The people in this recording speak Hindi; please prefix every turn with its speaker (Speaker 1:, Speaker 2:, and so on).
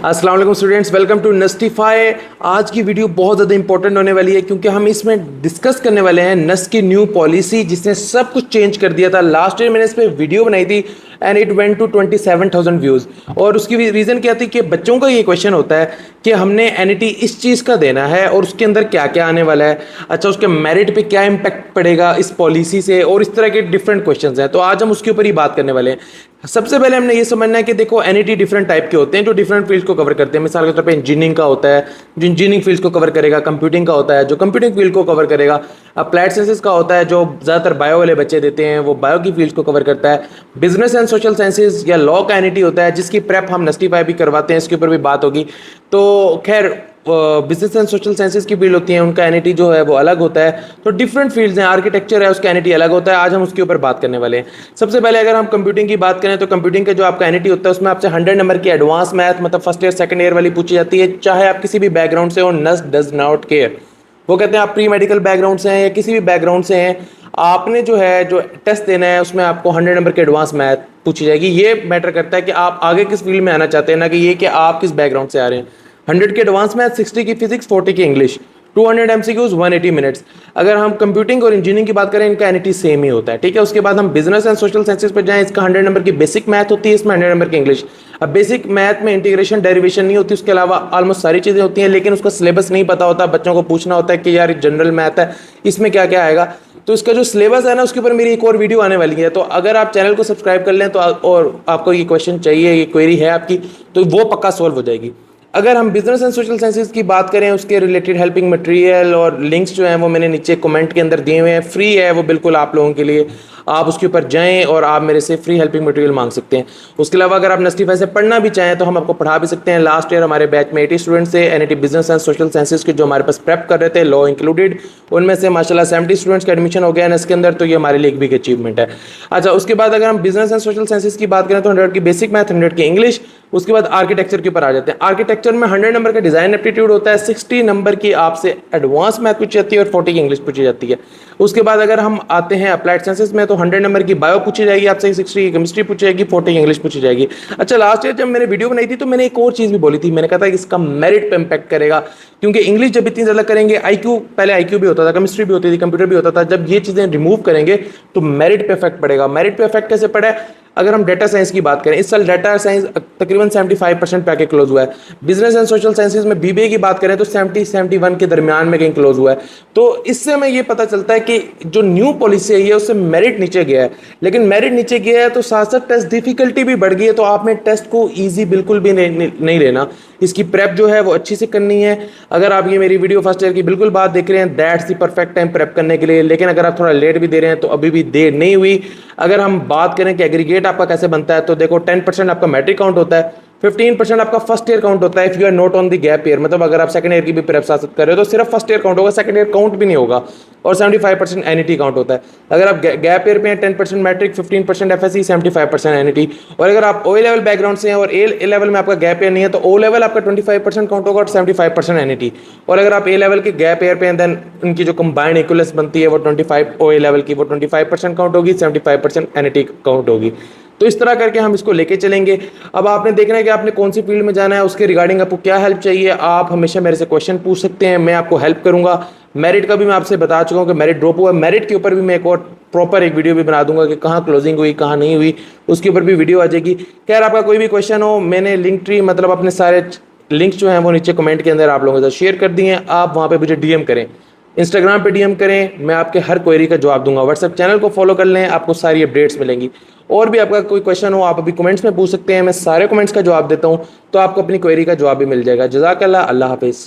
Speaker 1: अस्सलाम वालेकुम स्टूडेंट्स, वेलकम टू नस्टिफाई। आज की वीडियो बहुत ज़्यादा इंपॉर्टेंट होने वाली है क्योंकि हम इसमें डिस्कस करने वाले हैं नस्ट की न्यू पॉलिसी जिसने सब कुछ चेंज कर दिया था। लास्ट ईयर मैंने इस पर वीडियो बनाई थी and it went to 27,000 views. और उसकी रीज़न क्या थी कि बच्चों का ये क्वेश्चन होता है कि हमने एनईटी इस चीज़ का देना है और उसके अंदर क्या क्या आने वाला है, अच्छा उसके मेरिट पे क्या इंपैक्ट पड़ेगा इस पॉलिसी से, और इस तरह के डिफरेंट क्वेश्चंस हैं। तो आज हम उसके ऊपर ही बात करने वाले हैं। सबसे पहले हमने ये समझना है कि देखो एनईटी डिफरेंट टाइप के होते हैं जो डिफरेंट फील्ड्स को कवर करते हैं। मिसाल के तौर पे इंजीनियरिंग का होता है जो इंजीनियरिंग फील्ड्स को कवर करेगा, कंप्यूटिंग का होता है जो कंप्यूटिंग फील्ड को कवर करेगा, अप्लाइड साइंसेज का होता है जो ज़्यादातर बायो वाले बच्चे देते हैं, वो बायो की फील्ड्स को कवर करता है। बिजनेस एंड सोशल साइंसेज या लॉ का एनईटी होता है जिसकी प्रेप हम नस्टिफाई भी करवाते हैं, इसके ऊपर भी बात होगी। तो खैर बिजनेस एंड सोशल साइंसेज की फील्ड होती है, उनका एनईटी जो है वो अलग होता है। तो डिफरेंट फील्ड्स हैं, आर्किटेक्चर है उसका एनईटी अलग होता है। आज हम उसके ऊपर बात करने वाले हैं। सबसे पहले अगर हम कंप्यूटिंग की बात करें तो कंप्यूटिंग का जो आपका एनईटी होता है उसमें आपसे 100 नंबर की एडवांस मैथ मतलब फर्स्ट ईयर सेकंड ईयर वाली पूछी जाती है, चाहे आप किसी भी बैकग्राउंड से हो। नस्ट डज नॉट केयर। वो कहते हैं आप प्री मेडिकल बैकग्राउंड से हैं या किसी भी बैकग्राउंड से हैं, आपने जो है जो टेस्ट देना है उसमें आपको 100 नंबर की एडवांस मैथ पूछी जाएगी। ये मैटर करता है कि आप आगे किस फील्ड में आना चाहते हैं, ना कि ये कि आप किस बैकग्राउंड से आ रहे हैं। 100 की एडवांस मैथ, 60 की फिजिक्स, 40 की इंग्लिश, 200 एमसीक्यूज, 180 मिनट्स। अगर हम कंप्यूटिंग और इंजीनियरिंग की बात करें इनका एनईटी सेम ही होता है, ठीक है। उसके बाद हम बिजनेस एंड सोशल साइंसेज पर जाएं, इसका 100 नंबर की बेसिक मैथ होती है, इसमें 100 नंबर की इंग्लिश। अब बेसिक मैथ में इंटीग्रेशन डेरिवेशन नहीं होती, उसके अलावा ऑलमोस्ट सारी चीज़ें होती हैं, लेकिन उसका सिलेबस नहीं पता होता। बच्चों को पूछना होता है कि यार जनरल मैथ है, इसमें क्या क्या आएगा। तो इसका जो सिलेबस है ना उसके ऊपर मेरी एक और वीडियो आने वाली है। तो अगर आप चैनल को सब्सक्राइब कर लें तो और आपको ये क्वेश्चन चाहिए, ये क्वेरी है आपकी, तो वो पक्का सॉल्व हो जाएगी। अगर हम बिजनेस एंड सोशल साइंसेज की बात करें, उसके रिलेटेड हेल्पिंग मटेरियल और लिंक्स जो हैं वो मैंने नीचे कमेंट के अंदर दिए हुए हैं, फ्री है वो बिल्कुल आप लोगों के लिए। आप उसके ऊपर जाएं और आप मेरे से फ्री हेल्पिंग मटेरियल मांग सकते हैं। उसके अलावा अगर आप नस्टिफाई से पढ़ना भी चाहें तो हम आपको पढ़ा भी सकते हैं। लास्ट ईयर हमारे बैच में 80 स्टूडेंट्स थे NET business and social sciences के, जो हमारे पास प्रेप कर रहे थे, लॉ इंक्लूडेड। उनमें से माशाल्लाह 70 स्टूडेंट्स का एडमिशन हो गया इसके अंदर, तो ये हमारे लिए एक बिग अचीवमेंट है। अच्छा, उसके बाद अगर हम बिजनेस एंड सोशल साइंसेज की बात करें तो 100 की बेसिक मैथ, 100 की इंग्लिश। उसके बाद आर्किटेक्चर के ऊपर आ जाते हैं। आर्किटेक्चर में 100 नंबर का डिजाइन एप्टीट्यूड होता है, 60 नंबर की आपसे एडवांस मैथ पूछी जाती है और 40 की इंग्लिश पूछी जाती है। उसके बाद अगर हम आते हैं अप्लाइड साइंसेज में तो 100 नंबर की बायो पूछी जाएगी आपसे, 60 की केमिस्ट्री पूछी जाएगी, 40 की इंग्लिश पूछी जाएगी। अच्छा, लास्ट ईयर जब मैंने वीडियो बनाई थी तो मैंने एक और चीज़ भी बोली थी, मैंने कहा था कि इसका मेरिट पे इंपैक्ट करेगा, क्योंकि इंग्लिश जब इतनी ज़्यादा करेंगे, आईक्यू पहले आईक्यू भी होता था, केमिस्ट्री भी होती थी, कंप्यूटर भी होता था, जब ये चीज़ें रिमूव करेंगे तो मेरिट पे इफेक्ट पड़ेगा। मेरिट पे इफेक्ट कैसे पड़ा है? अगर हम डेटा साइंस की बात करें, इस साल डेटा साइंस तकरीबन 75% पे आके क्लोज हुआ है। बिजनेस एंड सोशल साइंसेज में बीबीए की बात करें तो 70-71 के दरमियान में कहीं क्लोज हुआ है। तो इससे हमें ये पता चलता है कि जो न्यू पॉलिसी है उससे मेरिट नीचे गया है। लेकिन मेरिट नीचे गया है तो साथ साथ टेस्ट डिफिकल्टी भी बढ़ गई है। तो आपने टेस्ट को ईजी बिल्कुल भी नहीं लेना, इसकी प्रेप जो है वो अच्छी से करनी है। अगर आप ये मेरी वीडियो फर्स्ट ईयर की बिल्कुल बात देख रहे हैं, that's the perfect time prep करने के लिए। लेकिन अगर आप थोड़ा लेट भी दे रहे हैं तो अभी भी देर नहीं हुई। अगर हम बात करें कि एग्रीगेट आपका कैसे बनता है, तो देखो 10% आपका मैट्रिक काउंट होता है, 15% आपका फर्स्ट ईयर काउंट होता है if you are not on the gap year. मतलब अगर आप सेकंड ईयर की भी प्रेप साथ कर रहे हो तो सिर्फ फर्स्ट ईयर काउंट होगा, सेकंड ईयर काउंट भी नहीं होगा। और 75% एनईटी काउंट होता है। अगर आप गैप ईयर पे हैं 10% मैट्रिक, 15% एफएससी, 75% एनईटी। और अगर आप ओ लेवल बैकग्राउंड से हैं और ए लेवल में आपका गैप ईयर नहीं है तो ओ लेवल आपका 25% काउंट होगा और 75% एनईटी। और अगर आप ए लेवल के गैप ईयर पे हैं देन उनकी जो कंबाइंड इक्वलेंस बनती है वो 25 ओ लेवल की वो 25% काउंट होगी, 75% एनईटी काउंट होगी। तो इस तरह करके हम इसको लेके चलेंगे। अब आपने देखना है कि आपने कौन सी फील्ड में जाना है, उसके रिगार्डिंग आपको क्या हेल्प चाहिए। आप हमेशा मेरे से क्वेश्चन पूछ सकते हैं, मैं आपको हेल्प करूंगा। मेरिट का भी मैं आपसे बता चुका हूं कि मेरिट ड्रॉप हुआ, मेरिट के ऊपर भी मैं एक और प्रॉपर एक वीडियो भी बना दूंगा कि कहाँ क्लोजिंग हुई कहाँ नहीं हुई, उसके ऊपर भी वीडियो आ जाएगी। खैर, आपका कोई भी क्वेश्चन हो, मैंने लिंक ट्री मतलब अपने सारे लिंक्स जो हैं वो नीचे कमेंट के अंदर आप लोगों के साथ शेयर कर दिए हैं। आप वहाँ पे मुझे डीएम करें, इंस्टाग्राम पे डीएम करें, मैं आपके हर क्वेरी का जवाब दूंगा। व्हाट्सएप चैनल को फॉलो कर लें, आपको सारी अपडेट्स मिलेंगी। और भी आपका कोई क्वेश्चन हो आप अभी कमेंट्स में पूछ सकते हैं, मैं सारे कमेंट्स का जवाब देता हूँ, तो आपको अपनी क्वेरी का जवाब भी मिल जाएगा। जज़ाकल्लाह, अल्लाह हाफिज़।